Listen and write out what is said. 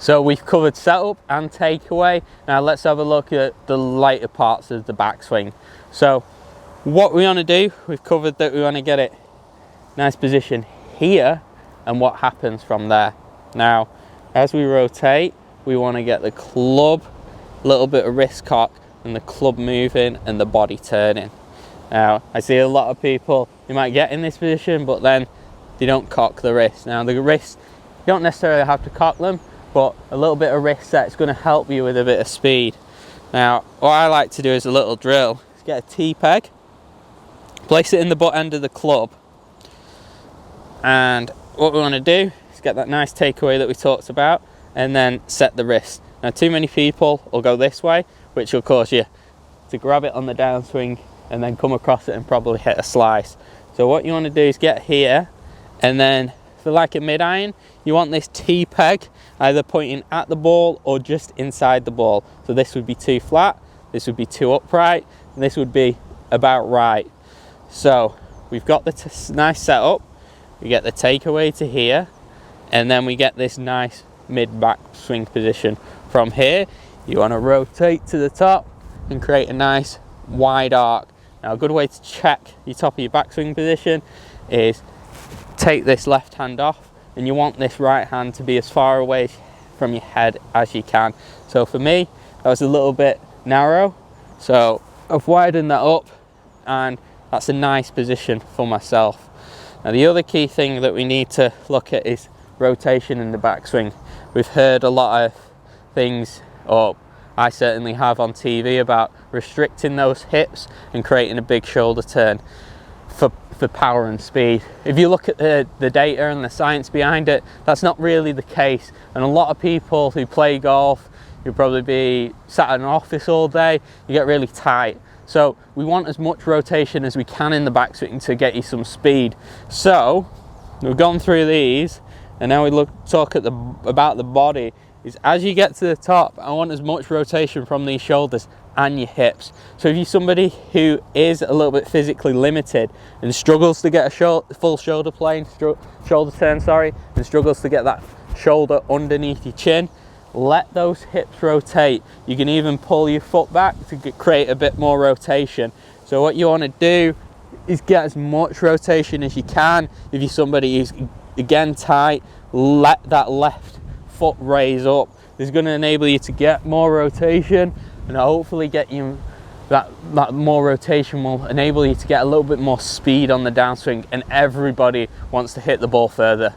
So we've covered setup and takeaway. Now let's have a look at the lighter parts of the backswing. So what we want to do, we've covered that we want to get it nice position here and what happens from there. Now as we rotate, we want to get the club, a little bit of wrist cock, and the club moving and the body turning. Now I see a lot of people, you might get in this position but then they don't cock the wrist. Now the wrist, you don't necessarily have to cock them, but a little bit of wrist set is going to help you with a bit of speed. Now what I like to do is a little drill, is get a T-peg, place it in the butt end of the club, and what we want to do is get that nice takeaway that we talked about and then set the wrist. Now too many people will go this way, which will cause you to grab it on the downswing and then come across it and probably hit a slice. So what you want to do is get here, and then for like a mid-iron, you want this T-peg either pointing at the ball or just inside the ball. So this would be too flat, this would be too upright, and this would be about right. So we've got the nice setup, we get the takeaway to here, and then we get this nice mid-back swing position. From here, you want to rotate to the top and create a nice wide arc. Now a good way to check your top of your backswing position is take this left hand off, and you want this right hand to be as far away from your head as you can. So for me, that was a little bit narrow, so I've widened that up, and that's a nice position for myself. Now the other key thing that we need to look at is rotation in the backswing. We've heard a lot of things, or I certainly have on TV, about restricting those hips and creating a big shoulder turn for power and speed. If you look at the data and the science behind it, that's not really the case. And a lot of people who play golf, you'll probably be sat in an office all day, you get really tight. So we want as much rotation as we can in the backswing to get you some speed. So we've gone through these, and now we talk about the body. Is as you get to the top, I want as much rotation from these shoulders and your hips. So if you're somebody who is a little bit physically limited and struggles to get a full shoulder turn, and struggles to get that shoulder underneath your chin, let those hips rotate. You can even pull your foot back to create a bit more rotation. So what you want to do is get as much rotation as you can. If you're somebody who's again tight, let that left foot raise up. This is going to enable you to get more rotation, and hopefully get you that more rotation will enable you to get a little bit more speed on the downswing, and everybody wants to hit the ball further.